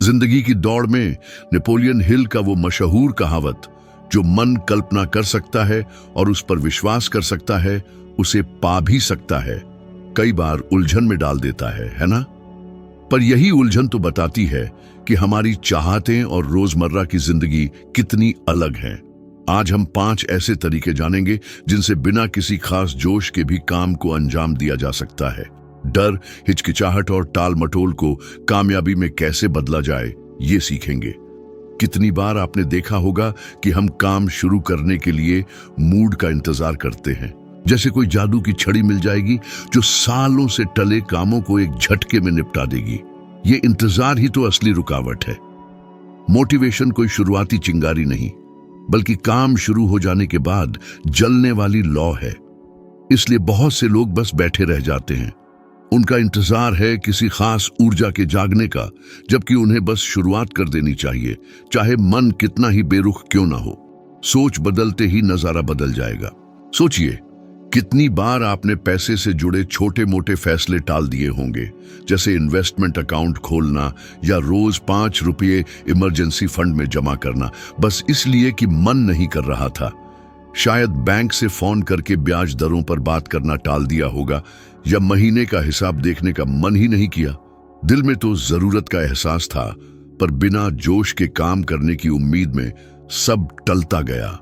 जिंदगी की दौड़ में नेपोलियन हिल का वो मशहूर कहावत, जो मन कल्पना कर सकता है और उस पर विश्वास कर सकता है उसे पा भी सकता है, कई बार उलझन में डाल देता है ना? पर यही उलझन तो बताती है कि हमारी चाहतें और रोजमर्रा की जिंदगी कितनी अलग हैं। आज हम 5 ऐसे तरीके जानेंगे जिनसे बिना किसी खास जोश के भी काम को अंजाम दिया जा सकता है। डर, हिचकिचाहट और टाल मटोल को कामयाबी में कैसे बदला जाए, ये सीखेंगे। कितनी बार आपने देखा होगा कि हम काम शुरू करने के लिए मूड का इंतजार करते हैं, जैसे कोई जादू की छड़ी मिल जाएगी जो सालों से टले कामों को एक झटके में निपटा देगी। ये इंतजार ही तो असली रुकावट है। मोटिवेशन कोई शुरुआती चिंगारी नहीं, बल्कि काम शुरू हो जाने के बाद जलने वाली लौ है। इसलिए बहुत से लोग बस बैठे रह जाते हैं। उनका इंतजार है किसी खास ऊर्जा के जागने का, जबकि उन्हें बस शुरुआत कर देनी चाहिए, चाहे मन कितना ही बेरुख क्यों ना हो। सोच बदलते ही नजारा बदल जाएगा। सोचिए, कितनी बार आपने पैसे से जुड़े छोटे मोटे फैसले टाल दिए होंगे, जैसे इन्वेस्टमेंट अकाउंट खोलना या रोज 5 रुपये इमरजेंसी फंड में जमा करना, बस इसलिए कि मन नहीं कर रहा था। शायद बैंक से फोन करके ब्याज दरों पर बात करना टाल दिया होगा, या महीने का हिसाब देखने का मन ही नहीं किया। दिल में तो जरूरत का एहसास था, पर बिना जोश के काम करने की उम्मीद में सब टलता गया।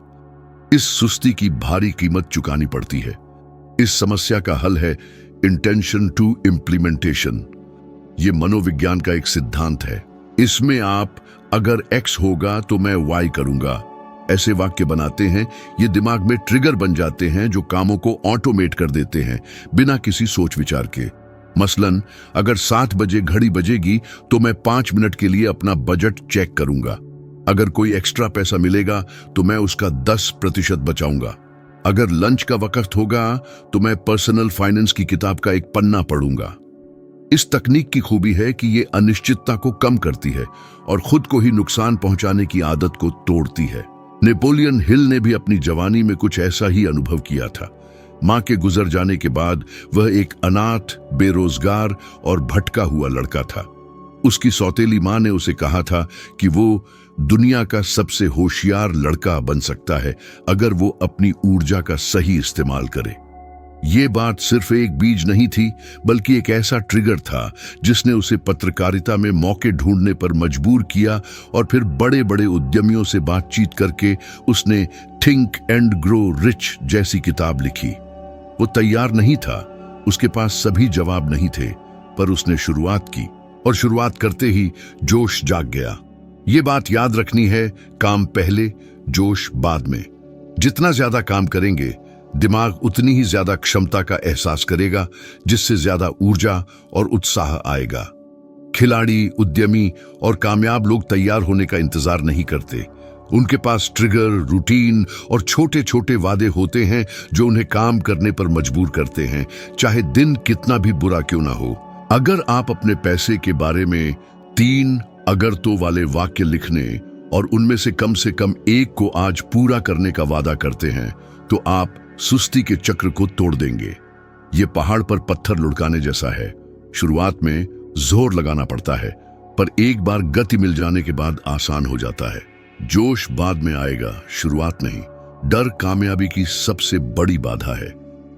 इस सुस्ती की भारी कीमत चुकानी पड़ती है। इस समस्या का हल है इंटेंशन टू इम्प्लीमेंटेशन। ये मनोविज्ञान का एक सिद्धांत है। इसमें आप अगर X होगा तो मैं Y करूंगा, ऐसे वाक्य बनाते हैं। ये दिमाग में ट्रिगर बन जाते हैं जो कामों को ऑटोमेट कर देते हैं बिना किसी सोच विचार के। मसलन, अगर 7 बजे घड़ी बजेगी तो मैं 5 मिनट के लिए अपना बजट चेक करूंगा। अगर कोई एक्स्ट्रा पैसा मिलेगा तो मैं उसका 10% बचाऊंगा। अगर लंच का वक्त होगा तो मैं पर्सनल फाइनेंस की किताब का एक पन्ना पढ़ूंगा। इस तकनीक की खूबी है कि ये अनिश्चितता को कम करती है और खुद को ही नुकसान पहुंचाने की आदत को तोड़ती है। नेपोलियन हिल ने भी अपनी जवानी में कुछ ऐसा ही अनुभव किया था। मां के गुजर जाने के बाद वह एक अनाथ, बेरोजगार और भटका हुआ लड़का था। उसकी सौतेली मां ने उसे कहा था कि वो दुनिया का सबसे होशियार लड़का बन सकता है अगर वो अपनी ऊर्जा का सही इस्तेमाल करे। ये बात सिर्फ एक बीज नहीं थी, बल्कि एक ऐसा ट्रिगर था जिसने उसे पत्रकारिता में मौके ढूंढने पर मजबूर किया, और फिर बड़े बड़े उद्यमियों से बातचीत करके उसने थिंक एंड ग्रो रिच जैसी किताब लिखी। वो तैयार नहीं था, उसके पास सभी जवाब नहीं थे, पर उसने शुरुआत की, और शुरुआत करते ही जोश जाग गया। ये बात याद रखनी है, काम पहले, जोश बाद में। जितना ज्यादा काम करेंगे, दिमाग उतनी ही ज्यादा क्षमता का एहसास करेगा, जिससे ज्यादा ऊर्जा और उत्साह आएगा। खिलाड़ी, उद्यमी और कामयाब लोग तैयार होने का इंतजार नहीं करते। उनके पास ट्रिगर, रूटीन और छोटे छोटे वादे होते हैं जो उन्हें काम करने पर मजबूर करते हैं, चाहे दिन कितना भी बुरा क्यों ना हो। अगर आप अपने पैसे के बारे में 3 अगर तो वाले वाक्य लिखने और उनमें से कम एक को आज पूरा करने का वादा करते हैं, तो आप सुस्ती के चक्र को तोड़ देंगे। ये पहाड़ पर पत्थर लुढ़काने जैसा है। शुरुआत में जोर लगाना पड़ता है, पर एक बार गति मिल जाने के बाद आसान हो जाता है। जोश बाद में आएगा, शुरुआत नहीं। डर कामयाबी की सबसे बड़ी बाधा है।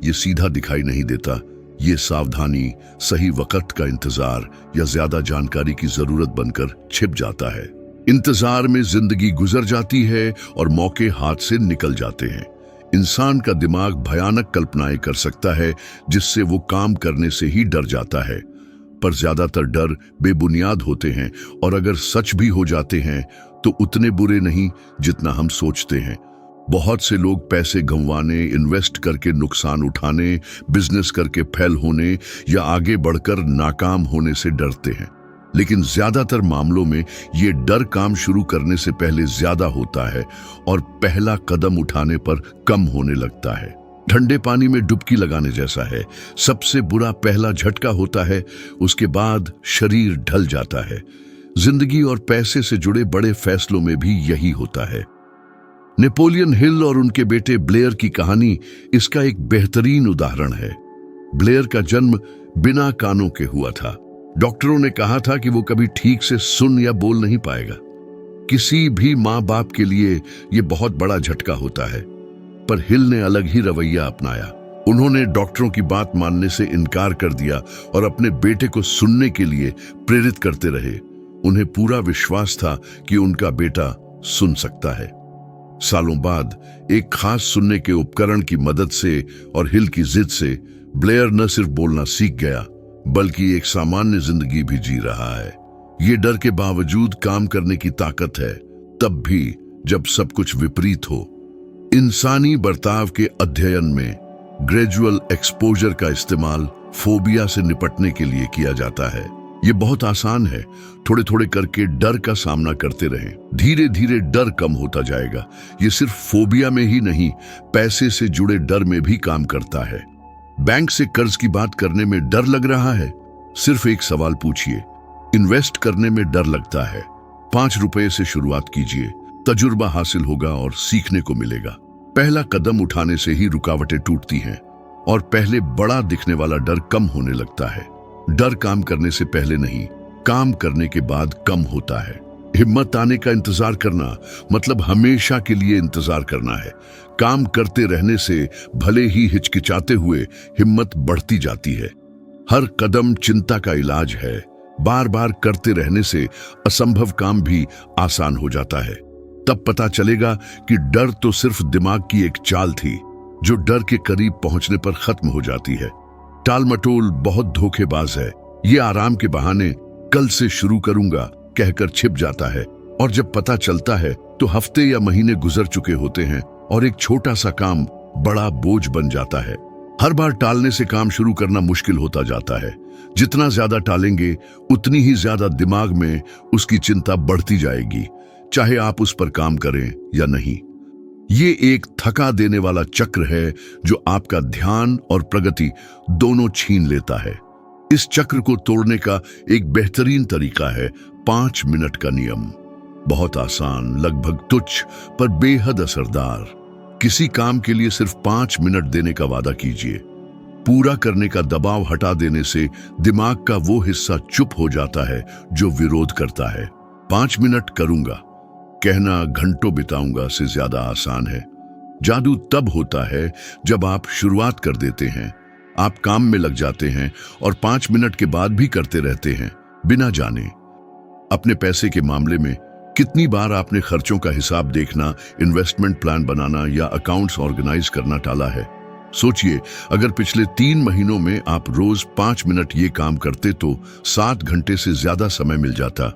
ये सीधा दिखाई नहीं देता। ये सावधानी, सही वक्त का इंतजार या ज्यादा जानकारी की जरूरत बनकर छिप जाता है। इंतजार में जिंदगी गुजर जाती है और मौके हाथ से निकल जाते हैं। इंसान का दिमाग भयानक कल्पनाएं कर सकता है, जिससे वो काम करने से ही डर जाता है। पर ज्यादातर डर बेबुनियाद होते हैं, और अगर सच भी हो जाते हैं तो उतने बुरे नहीं जितना हम सोचते हैं। बहुत से लोग पैसे गंवाने, इन्वेस्ट करके नुकसान उठाने, बिजनेस करके फेल होने या आगे बढ़कर नाकाम होने से डरते हैं। लेकिन ज्यादातर मामलों में ये डर काम शुरू करने से पहले ज्यादा होता है और पहला कदम उठाने पर कम होने लगता है। ठंडे पानी में डुबकी लगाने जैसा है। सबसे बुरा पहला झटका होता है, उसके बाद शरीर ढल जाता है। जिंदगी और पैसे से जुड़े बड़े फैसलों में भी यही होता है। नेपोलियन हिल और उनके बेटे ब्लेयर की कहानी इसका एक बेहतरीन उदाहरण है। ब्लेयर का जन्म बिना कानों के हुआ था। डॉक्टरों ने कहा था कि वो कभी ठीक से सुन या बोल नहीं पाएगा। किसी भी माँ बाप के लिए ये बहुत बड़ा झटका होता है, पर हिल ने अलग ही रवैया अपनाया। उन्होंने डॉक्टरों की बात मानने से इनकार कर दिया और अपने बेटे को सुनने के लिए प्रेरित करते रहे। उन्हें पूरा विश्वास था कि उनका बेटा सुन सकता है। सालों बाद एक खास सुनने के उपकरण की मदद से और हिल की जिद से ब्लेयर न सिर्फ बोलना सीख गया, बल्कि एक सामान्य जिंदगी भी जी रहा है। ये डर के बावजूद काम करने की ताकत है, तब भी जब सब कुछ विपरीत हो। इंसानी बर्ताव के अध्ययन में ग्रेजुअल एक्सपोजर का इस्तेमाल फोबिया से निपटने के लिए किया जाता है। ये बहुत आसान है। थोड़े थोड़े करके डर का सामना करते रहें, धीरे धीरे डर कम होता जाएगा। ये सिर्फ फोबिया में ही नहीं, पैसे से जुड़े डर में भी काम करता है। बैंक से कर्ज की बात करने में डर लग रहा है? सिर्फ एक सवाल पूछिए। इन्वेस्ट करने में डर लगता है? 5 रुपए से शुरुआत कीजिए, तजुर्बा हासिल होगा और सीखने को मिलेगा। पहला कदम उठाने से ही रुकावटें टूटती हैं और पहले बड़ा दिखने वाला डर कम होने लगता है। डर काम करने से पहले नहीं, काम करने के बाद कम होता है। हिम्मत आने का इंतजार करना मतलब हमेशा के लिए इंतजार करना है। काम करते रहने से भले ही हिचकिचाते हुए हिम्मत बढ़ती जाती है। हर कदम चिंता का इलाज है। बार बार करते रहने से असंभव काम भी आसान हो जाता है। तब पता चलेगा कि डर तो सिर्फ दिमाग की एक चाल थी, जो डर के करीब पहुंचने पर खत्म हो जाती है। टाल मटोल बहुत धोखेबाज है। ये आराम के बहाने कल से शुरू करूंगा कहकर छिप जाता है, और जब पता चलता है तो हफ्ते या महीने गुजर चुके होते हैं और एक छोटा सा काम बड़ा बोझ बन जाता है। हर बार टालने से काम शुरू करना मुश्किल होता जाता है। जितना ज्यादा टालेंगे उतनी ही ज्यादा दिमाग में उसकी चिंता बढ़ती जाएगी, चाहे आप उस पर काम करें या नहीं। ये एक थका देने वाला चक्र है जो आपका ध्यान और प्रगति दोनों छीन लेता है। इस चक्र को तोड़ने का एक बेहतरीन तरीका है 5 मिनट का नियम। बहुत आसान, लगभग तुच्छ, पर बेहद असरदार। किसी काम के लिए सिर्फ 5 मिनट देने का वादा कीजिए। पूरा करने का दबाव हटा देने से दिमाग का वो हिस्सा चुप हो जाता है जो विरोध करता है। 5 मिनट करूंगा कहना घंटों बिताऊंगा से ज्यादा आसान है। जादू तब होता है जब आप शुरुआत कर देते हैं। आप काम में लग जाते हैं और 5 मिनट के बाद भी करते रहते हैं बिना जाने। अपने पैसे के मामले में कितनी बार आपने खर्चों का हिसाब देखना, इन्वेस्टमेंट प्लान बनाना या अकाउंट्स ऑर्गेनाइज करना टाला है? सोचिए, अगर पिछले 3 महीनों में आप रोज 5 मिनट ये काम करते तो 7 घंटे से ज्यादा समय मिल जाता,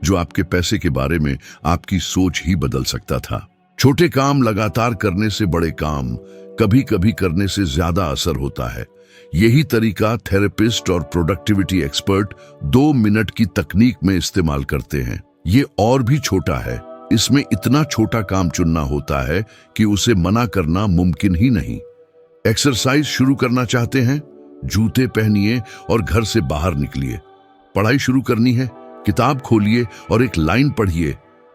जो आपके पैसे के बारे में आपकी सोच ही बदल सकता था। छोटे काम लगातार करने से बड़े काम कभी कभी करने से ज्यादा असर होता है। यही तरीका थेरेपिस्ट और प्रोडक्टिविटी एक्सपर्ट 2 मिनट की तकनीक में इस्तेमाल करते हैं। ये और भी छोटा है। इसमें इतना छोटा काम चुनना होता है कि उसे मना करना मुमकिन ही नहीं। एक्सरसाइज शुरू करना चाहते हैं? जूते पहनिए और घर से बाहर निकलिए। पढ़ाई शुरू करनी है? किताब खोलिए और एक लाइन पढ़िए।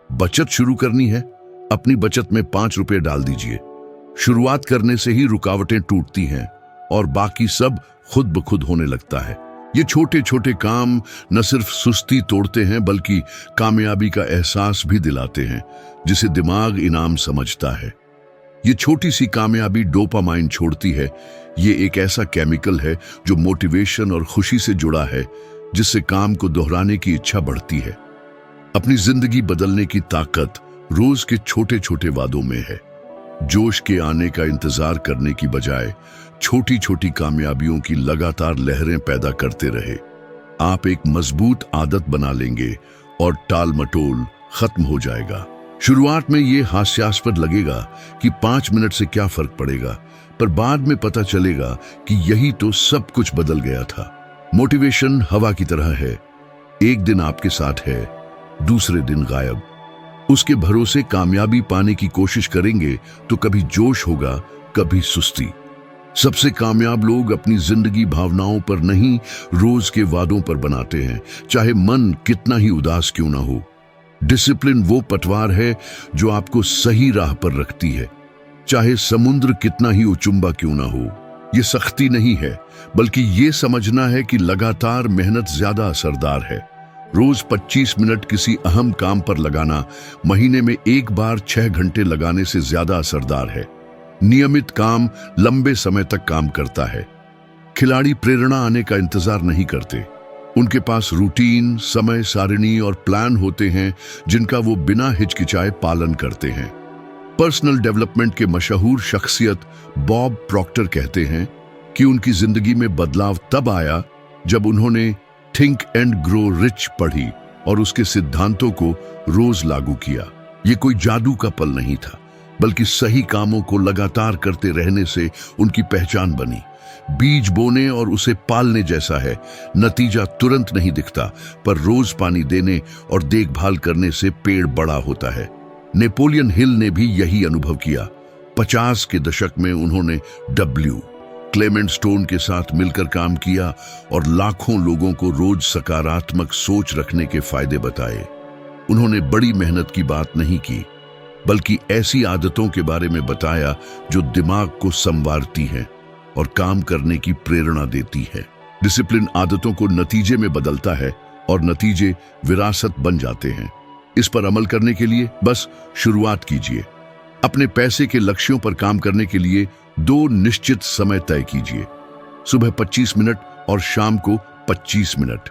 बचत शुरू करनी है? अपनी बचत में 5 रुपए डाल दीजिए। शुरुआत करने से ही रुकावटें टूटती हैं और बाकी सब खुद ब खुद होने लगता है। ये छोटे छोटे काम न सिर्फ सुस्ती तोड़ते हैं बल्कि कामयाबी का एहसास भी दिलाते हैं, जिसे दिमाग इनाम समझता है। ये छोटी सी कामयाबी डोपामाइन छोड़ती है। ये एक ऐसा केमिकल है जो मोटिवेशन और खुशी से जुड़ा है, जिससे काम को दोहराने की इच्छा बढ़ती है। अपनी जिंदगी बदलने की ताकत रोज के छोटे छोटे वादों में है। जोश के आने का इंतजार करने की बजाय छोटी छोटी कामयाबियों की लगातार लहरें पैदा करते रहे। आप एक मजबूत आदत बना लेंगे और टाल मटोल खत्म हो जाएगा। शुरुआत में ये हास्यास्पद लगेगा कि 5 मिनट से क्या फर्क पड़ेगा, पर बाद में पता चलेगा कि यही तो सब कुछ बदल गया था। मोटिवेशन हवा की तरह है। एक दिन आपके साथ है, दूसरे दिन गायब। उसके भरोसे कामयाबी पाने की कोशिश करेंगे तो कभी जोश होगा, कभी सुस्ती। सबसे कामयाब लोग अपनी जिंदगी भावनाओं पर नहीं, रोज के वादों पर बनाते हैं, चाहे मन कितना ही उदास क्यों ना हो। डिसिप्लिन वो पटवार है जो आपको सही राह पर रखती है, चाहे समुद्र कितना ही उचुंबा क्यों ना हो। ये सख्ती नहीं है, बल्कि ये समझना है कि लगातार मेहनत ज्यादा असरदार है। रोज 25 मिनट किसी अहम काम पर लगाना महीने में एक बार 6 घंटे लगाने से ज्यादा असरदार है। नियमित काम लंबे समय तक काम करता है। खिलाड़ी प्रेरणा आने का इंतजार नहीं करते। उनके पास रूटीन, समय सारिणी और प्लान होते हैं जिनका वो बिना हिचकिचाए पालन करते हैं। पर्सनल डेवलपमेंट के मशहूर शख्सियत बॉब प्रॉक्टर कहते हैं कि उनकी जिंदगी में बदलाव तब आया जब उन्होंने थिंक एंड ग्रो रिच पढ़ी और उसके सिद्धांतों को रोज लागू किया। ये कोई जादू का पल नहीं था, बल्कि सही कामों को लगातार करते रहने से उनकी पहचान बनी। बीज बोने और उसे पालने जैसा है। नतीजा तुरंत नहीं दिखता, पर रोज पानी देने और देखभाल करने से पेड़ बड़ा होता है। नेपोलियन हिल ने भी यही अनुभव किया। 50 के दशक में उन्होंने क्लेमेंट स्टोन के साथ मिलकर काम किया और लाखों लोगों को रोज सकारात्मक सोच रखने के फायदे बताए। उन्होंने बड़ी मेहनत की बात नहीं की, बल्कि ऐसी आदतों के बारे में बताया जो दिमाग को संवारती हैं और काम करने की प्रेरणा देती है। डिसिप्लिन आदतों को नतीजे में बदलता है और नतीजे विरासत बन जाते हैं। इस पर अमल करने के लिए बस शुरुआत कीजिए। अपने पैसे के लक्ष्यों पर काम करने के लिए 2 निश्चित समय तय कीजिए, सुबह 25 मिनट और शाम को 25 मिनट।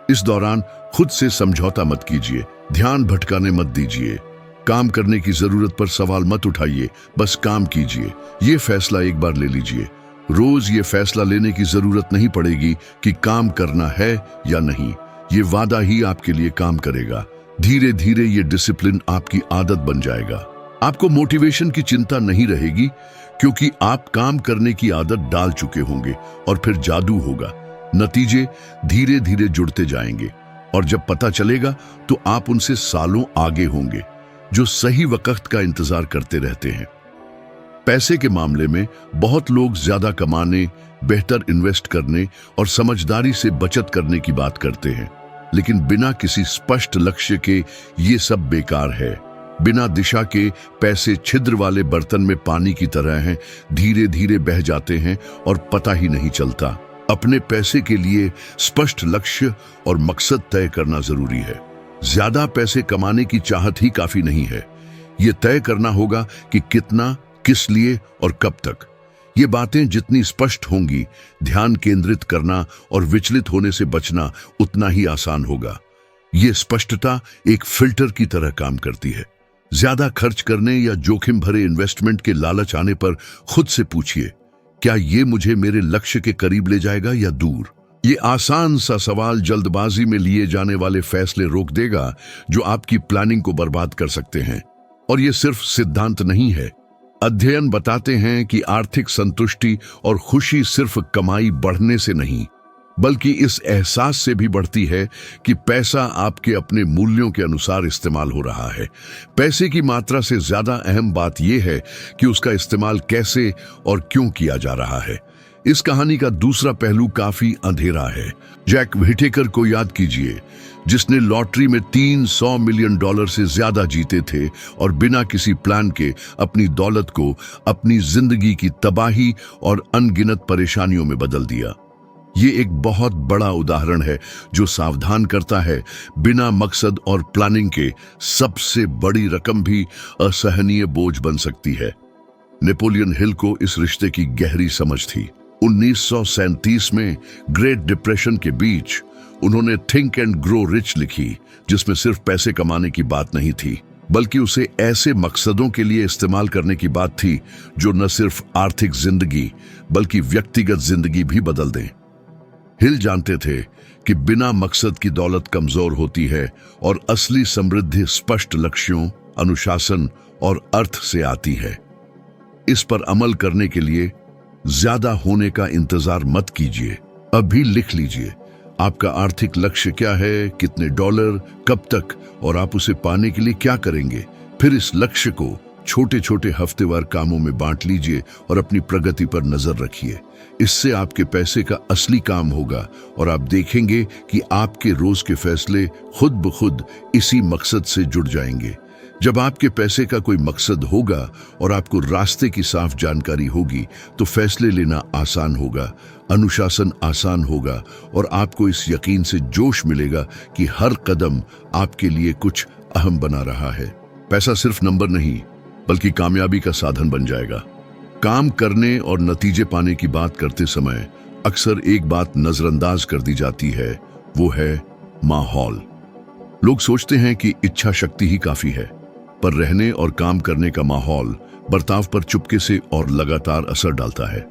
इस दौरान खुद से समझौता मत कीजिए, ध्यान भटकाने मत दीजिए। काम करने की जरूरत पर सवाल मत उठाइए, बस काम कीजिए। ये फैसला एक बार ले लीजिए। रोज ये फैसला लेने की जरूरत नहीं पड़ेगी कि काम करना है या नहीं। ये वादा ही आपके लिए काम करेगा। धीरे धीरे ये डिसिप्लिन आपकी आदत बन जाएगा। आपको मोटिवेशन की चिंता नहीं रहेगी, क्योंकि आप काम करने की आदत डाल चुके होंगे और फिर जादू होगा। नतीजे धीरे धीरे जुड़ते जाएंगे और जब पता चलेगा तो आप उनसे सालों आगे होंगे, जो सही वक्त का इंतजार करते रहते हैं। पैसे के मामले में बहुत लोग ज्यादा कमाने, बेहतर इन्वेस्ट करने और समझदारी से बचत करने की बात करते हैं, लेकिन बिना किसी स्पष्ट लक्ष्य के ये सब बेकार है। बिना दिशा के पैसे छिद्र वाले बर्तन में पानी की तरह हैं, धीरे धीरे बह जाते हैं और पता ही नहीं चलता। अपने पैसे के लिए स्पष्ट लक्ष्य और मकसद तय करना जरूरी है। ज्यादा पैसे कमाने की चाहत ही काफी नहीं है। ये तय करना होगा कि कितना, किस लिए और कब तक। ये बातें जितनी स्पष्ट होंगी, ध्यान केंद्रित करना और विचलित होने से बचना उतना ही आसान होगा। ये स्पष्टता एक फिल्टर की तरह काम करती है। ज्यादा खर्च करने या जोखिम भरे इन्वेस्टमेंट के लालच आने पर खुद से पूछिए, क्या ये मुझे मेरे लक्ष्य के करीब ले जाएगा या दूर? ये आसान सा सवाल जल्दबाजी में लिए जाने वाले फैसले रोक देगा, जो आपकी प्लानिंग को बर्बाद कर सकते हैं। और ये सिर्फ सिद्धांत नहीं है। अध्ययन बताते हैं कि आर्थिक संतुष्टि और खुशी सिर्फ कमाई बढ़ने से नहीं, बल्कि इस एहसास से भी बढ़ती है कि पैसा आपके अपने मूल्यों के अनुसार इस्तेमाल हो रहा है। पैसे की मात्रा से ज्यादा अहम बात यह है कि उसका इस्तेमाल कैसे और क्यों किया जा रहा है। इस कहानी का दूसरा पहलू काफी अंधेरा है। जैक व्हिटेकर को याद कीजिए, जिसने लॉटरी में $300 मिलियन से ज्यादा जीते थे और बिना किसी प्लान के अपनी दौलत को अपनी जिंदगी की तबाही और अनगिनत परेशानियों में बदल दिया। ये एक बहुत बड़ा उदाहरण है जो सावधान करता है, बिना मकसद और प्लानिंग के सबसे बड़ी रकम भी असहनीय बोझ बन सकती है। नेपोलियन हिल को इस रिश्ते की गहरी समझ थी। 1937 में ग्रेट डिप्रेशन के बीच उन्होंने थिंक एंड ग्रो रिच लिखी, जिसमें सिर्फ पैसे कमाने की बात नहीं थी, बल्कि उसे ऐसे मकसदों के लिए इस्तेमाल करने की बात थी जो न सिर्फ आर्थिक जिंदगी बल्कि व्यक्तिगत जिंदगी भी बदल दें। हिल जानते थे कि बिना मकसद की दौलत कमजोर होती है और असली समृद्धि स्पष्ट लक्ष्यों, अनुशासन और अर्थ से आती है। इस पर अमल करने के लिए ज्यादा होने का इंतजार मत कीजिए। अभी लिख लीजिए, आपका आर्थिक लक्ष्य क्या है, कितने डॉलर, कब तक, और आप उसे पाने के लिए क्या करेंगे। फिर इस लक्ष्य को छोटे छोटे हफ्तेवार कामों में बांट लीजिए और अपनी प्रगति पर नजर रखिए। इससे आपके पैसे का असली काम होगा और आप देखेंगे कि आपके रोज के फैसले खुद ब खुद इसी मकसद से जुड़ जाएंगे। जब आपके पैसे का कोई मकसद होगा और आपको रास्ते की साफ जानकारी होगी तो फैसले लेना आसान होगा, अनुशासन आसान होगा और आपको इस यकीन से जोश मिलेगा कि हर कदम आपके लिए कुछ अहम बना रहा है। पैसा सिर्फ नंबर नहीं बल्कि कामयाबी का साधन बन जाएगा। काम करने और नतीजे पाने की बात करते समय अक्सर एक बात नजरअंदाज कर दी जाती है, वो है माहौल। लोग सोचते हैं कि इच्छा शक्ति ही काफी है, पर रहने और काम करने का माहौल बर्ताव पर चुपके से और लगातार असर डालता है।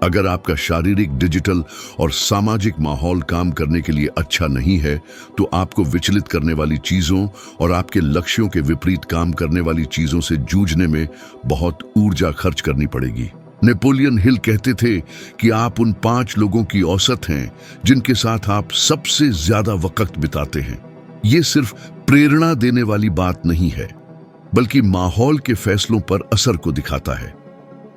अगर आपका शारीरिक, डिजिटल और सामाजिक माहौल काम करने के लिए अच्छा नहीं है तो आपको विचलित करने वाली चीजों और आपके लक्ष्यों के विपरीत काम करने वाली चीजों से जूझने में बहुत ऊर्जा खर्च करनी पड़ेगी। नेपोलियन हिल कहते थे कि आप उन 5 लोगों की औसत हैं जिनके साथ आप सबसे ज्यादा वक्त बिताते हैं। ये सिर्फ प्रेरणा देने वाली बात नहीं है बल्कि माहौल के फैसलों पर असर को दिखाता है।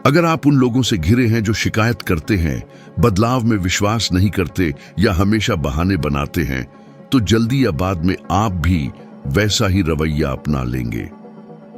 अगर आप उन लोगों से घिरे हैं जो शिकायत करते हैं, बदलाव में विश्वास नहीं करते या हमेशा बहाने बनाते हैं, तो जल्दी या बाद में आप भी वैसा ही रवैया अपना लेंगे।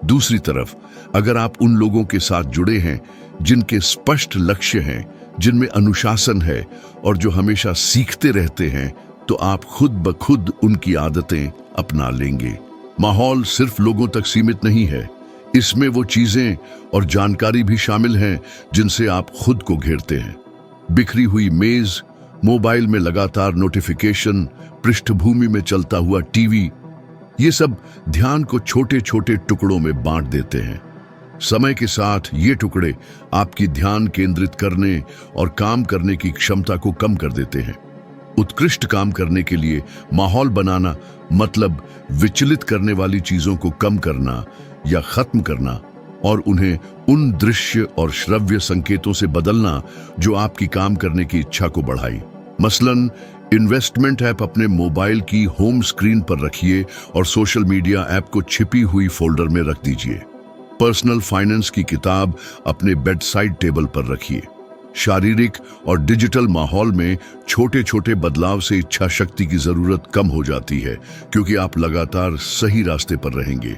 दूसरी तरफ अगर आप उन लोगों के साथ जुड़े हैं जिनके स्पष्ट लक्ष्य हैं, जिनमें अनुशासन है और जो हमेशा सीखते रहते हैं, तो आप खुद ब खुद उनकी आदतें अपना लेंगे। माहौल सिर्फ लोगों तक सीमित नहीं है, इसमें वो चीजें और जानकारी भी शामिल हैं जिनसे आप खुद को घेरते हैं। बिखरी हुई मेज, मोबाइल में लगातार नोटिफिकेशन, पृष्ठभूमि में चलता हुआ टीवी, ये सब ध्यान को छोटे छोटे टुकड़ों में बांट देते हैं। समय के साथ ये टुकड़े आपकी ध्यान केंद्रित करने और काम करने की क्षमता को कम कर देते हैं। उत्कृष्ट काम करने के लिए माहौल बनाना मतलब विचलित करने वाली चीजों को कम करना या खत्म करना और उन्हें उन दृश्य और श्रव्य संकेतों से बदलना जो आपकी काम करने की इच्छा को बढ़ाई। मसलन इन्वेस्टमेंट ऐप अपने मोबाइल की होम स्क्रीन पर रखिए और सोशल मीडिया ऐप को छिपी हुई फोल्डर में रख दीजिए। पर्सनल फाइनेंस की किताब अपने बेड साइड टेबल पर रखिए। शारीरिक और डिजिटल माहौल में छोटे छोटे बदलाव से इच्छा शक्ति की जरूरत कम हो जाती है क्योंकि आप लगातार सही रास्ते पर रहेंगे।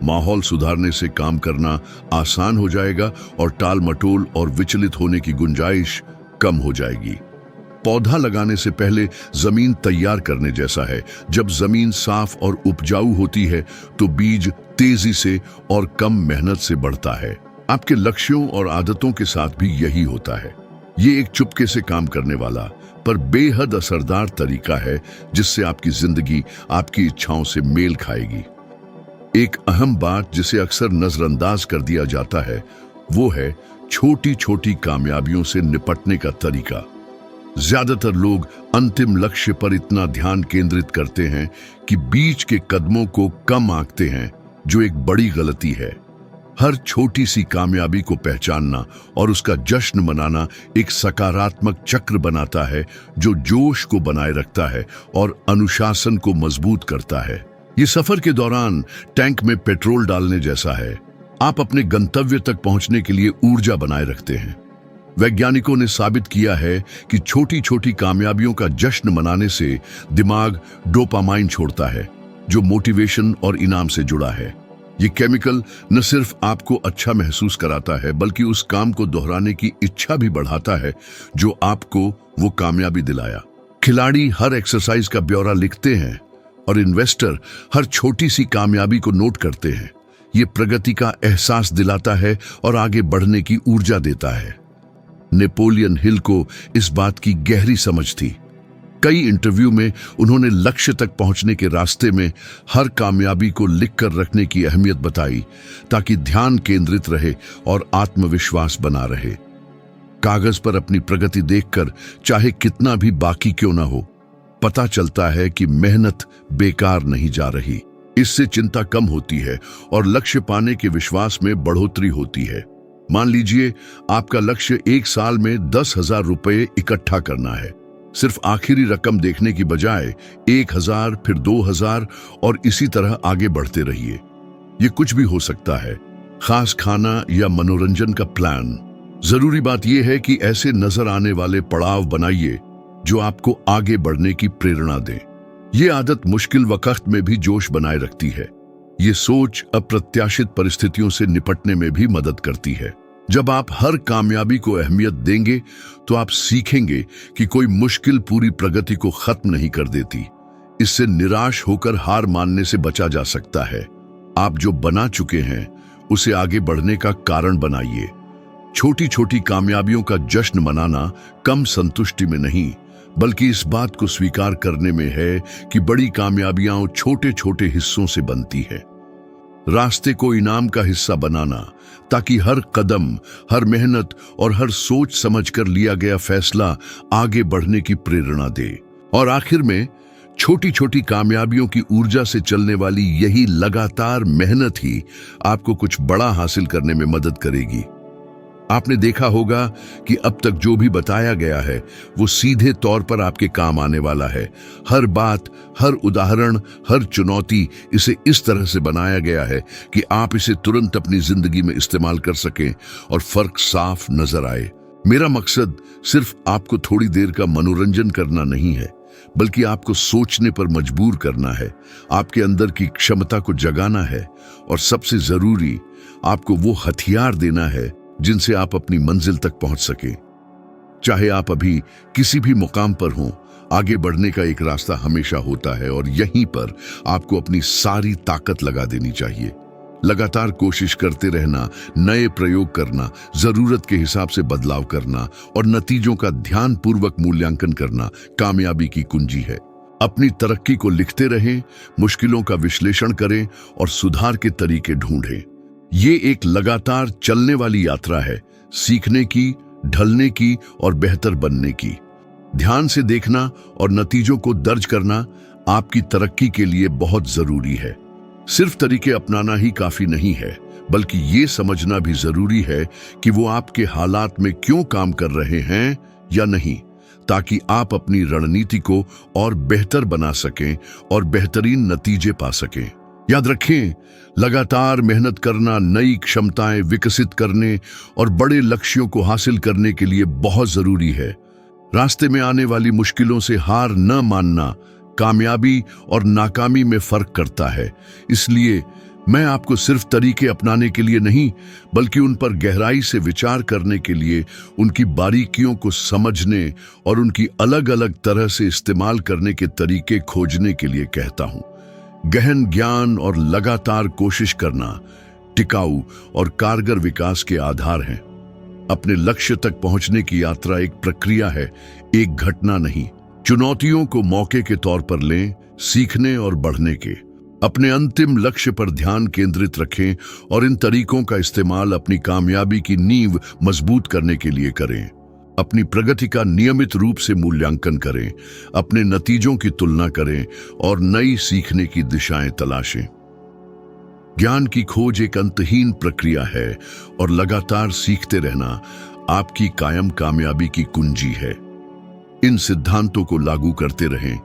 माहौल सुधारने से काम करना आसान हो जाएगा और टाल मटोल और विचलित होने की गुंजाइश कम हो जाएगी। पौधा लगाने से पहले जमीन तैयार करने जैसा है। जब जमीन साफ और उपजाऊ होती है तो बीज तेजी से और कम मेहनत से बढ़ता है। आपके लक्ष्यों और आदतों के साथ भी यही होता है। ये एक चुपके से काम करने वाला पर बेहद असरदार तरीका है जिससे आपकी जिंदगी आपकी इच्छाओं से मेल खाएगी। एक अहम बात जिसे अक्सर नजरअंदाज कर दिया जाता है वो है छोटी छोटी कामयाबियों से निपटने का तरीका। ज्यादातर लोग अंतिम लक्ष्य पर इतना ध्यान केंद्रित करते हैं कि बीच के कदमों को कम आंकते हैं, जो एक बड़ी गलती है। हर छोटी सी कामयाबी को पहचानना और उसका जश्न मनाना एक सकारात्मक चक्र बनाता है जो जोश को बनाए रखता है और अनुशासन को मजबूत करता है। ये सफर के दौरान टैंक में पेट्रोल डालने जैसा है। आप अपने गंतव्य तक पहुंचने के लिए ऊर्जा बनाए रखते हैं। वैज्ञानिकों ने साबित किया है कि छोटी छोटी कामयाबियों का जश्न मनाने से दिमाग डोपामाइन छोड़ता है, जो मोटिवेशन और इनाम से जुड़ा है। ये केमिकल न सिर्फ आपको अच्छा महसूस कराता है बल्कि उस काम को दोहराने की इच्छा भी बढ़ाता है जो आपको वो कामयाबी दिलाया। खिलाड़ी हर एक्सरसाइज का ब्यौरा लिखते हैं और इन्वेस्टर हर छोटी सी कामयाबी को नोट करते हैं। ये प्रगति का एहसास दिलाता है और आगे बढ़ने की ऊर्जा देता है। नेपोलियन हिल को इस बात की गहरी समझ थी। कई इंटरव्यू में उन्होंने लक्ष्य तक पहुंचने के रास्ते में हर कामयाबी को लिखकर रखने की अहमियत बताई ताकि ध्यान केंद्रित रहे और आत्मविश्वास बना रहे। कागज पर अपनी प्रगति देखकर चाहे कितना भी बाकी क्यों ना हो, पता चलता है कि मेहनत बेकार नहीं जा रही। इससे चिंता कम होती है और लक्ष्य पाने के विश्वास में बढ़ोतरी होती है। मान लीजिए आपका लक्ष्य 1 साल में 10,000 रुपए इकट्ठा करना है। सिर्फ आखिरी रकम देखने की बजाय 1,000 फिर 2,000 और इसी तरह आगे बढ़ते रहिए। ये कुछ भी हो सकता है, खास खाना या मनोरंजन का प्लान। जरूरी बात यह है कि ऐसे नजर आने वाले पड़ाव बनाइए जो आपको आगे बढ़ने की प्रेरणा दें। ये आदत मुश्किल वक्त में भी जोश बनाए रखती है। ये सोच अप्रत्याशित परिस्थितियों से निपटने में भी मदद करती है। जब आप हर कामयाबी को अहमियत देंगे तो आप सीखेंगे कि कोई मुश्किल पूरी प्रगति को खत्म नहीं कर देती। इससे निराश होकर हार मानने से बचा जा सकता है। आप जो बना चुके हैं उसे आगे बढ़ने का कारण बनाइए। छोटी छोटी कामयाबियों का जश्न मनाना कम संतुष्टि में नहीं, बल्कि इस बात को स्वीकार करने में है कि बड़ी कामयाबियां छोटे छोटे हिस्सों से बनती है। रास्ते को इनाम का हिस्सा बनाना, ताकि हर कदम, हर मेहनत और हर सोच समझकर लिया गया फैसला आगे बढ़ने की प्रेरणा दे। और आखिर में छोटी छोटी कामयाबियों की ऊर्जा से चलने वाली यही लगातार मेहनत ही आपको कुछ बड़ा हासिल करने में मदद करेगी। आपने देखा होगा कि अब तक जो भी बताया गया है वो सीधे तौर पर आपके काम आने वाला है। हर बात, हर उदाहरण, हर चुनौती इसे इस तरह से बनाया गया है कि आप इसे तुरंत अपनी जिंदगी में इस्तेमाल कर सकें और फर्क साफ नजर आए। मेरा मकसद सिर्फ आपको थोड़ी देर का मनोरंजन करना नहीं है, बल्कि आपको सोचने पर मजबूर करना है, आपके अंदर की क्षमता को जगाना है और सबसे जरूरी आपको वो हथियार देना है जिनसे आप अपनी मंजिल तक पहुंच सके। चाहे आप अभी किसी भी मुकाम पर हों, आगे बढ़ने का एक रास्ता हमेशा होता है और यहीं पर आपको अपनी सारी ताकत लगा देनी चाहिए। लगातार कोशिश करते रहना, नए प्रयोग करना, जरूरत के हिसाब से बदलाव करना और नतीजों का ध्यानपूर्वक मूल्यांकन करना कामयाबी की कुंजी है। अपनी तरक्की को लिखते रहें, मुश्किलों का विश्लेषण करें और सुधार के तरीके ढूंढें। ये एक लगातार चलने वाली यात्रा है, सीखने की, ढलने की और बेहतर बनने की। ध्यान से देखना और नतीजों को दर्ज करना आपकी तरक्की के लिए बहुत जरूरी है। सिर्फ तरीके अपनाना ही काफी नहीं है, बल्कि ये समझना भी जरूरी है कि वो आपके हालात में क्यों काम कर रहे हैं या नहीं, ताकि आप अपनी रणनीति को और बेहतर बना सकें और बेहतरीन नतीजे पा सकें। याद रखें, लगातार मेहनत करना, नई क्षमताएं विकसित करने और बड़े लक्ष्यों को हासिल करने के लिए बहुत जरूरी है। रास्ते में आने वाली मुश्किलों से हार न मानना कामयाबी और नाकामी में फर्क करता है। इसलिए मैं आपको सिर्फ तरीके अपनाने के लिए नहीं, बल्कि उन पर गहराई से विचार करने के लिए, उनकी बारीकियों को समझने और उनकी अलग अलग तरह से इस्तेमाल करने के तरीके खोजने के लिए कहता हूं। गहन ज्ञान और लगातार कोशिश करना टिकाऊ और कारगर विकास के आधार हैं। अपने लक्ष्य तक पहुंचने की यात्रा एक प्रक्रिया है, एक घटना नहीं। चुनौतियों को मौके के तौर पर लें, सीखने और बढ़ने के। अपने अंतिम लक्ष्य पर ध्यान केंद्रित रखें और इन तरीकों का इस्तेमाल अपनी कामयाबी की नींव मजबूत करने के लिए करें। अपनी प्रगति का नियमित रूप से मूल्यांकन करें, अपने नतीजों की तुलना करें और नई सीखने की दिशाएं तलाशें। ज्ञान की खोज एक अंतहीन प्रक्रिया है और लगातार सीखते रहना आपकी कायम कामयाबी की कुंजी है। इन सिद्धांतों को लागू करते रहें,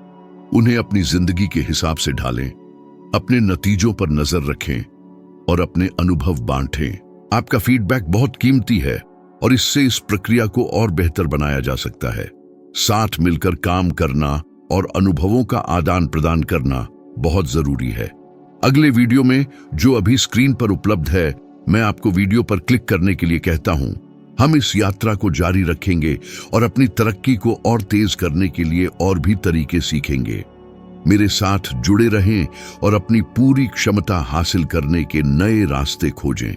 उन्हें अपनी जिंदगी के हिसाब से ढालें, अपने नतीजों पर नजर रखें और अपने अनुभव बांटें। आपका फीडबैक बहुत कीमती है और इससे इस प्रक्रिया को और बेहतर बनाया जा सकता है। साथ मिलकर काम करना और अनुभवों का आदान प्रदान करना बहुत जरूरी है। अगले वीडियो में, जो अभी स्क्रीन पर उपलब्ध है, मैं आपको वीडियो पर क्लिक करने के लिए कहता हूं। हम इस यात्रा को जारी रखेंगे और अपनी तरक्की को और तेज करने के लिए और भी तरीके सीखेंगे। मेरे साथ जुड़े रहें और अपनी पूरी क्षमता हासिल करने के नए रास्ते खोजें।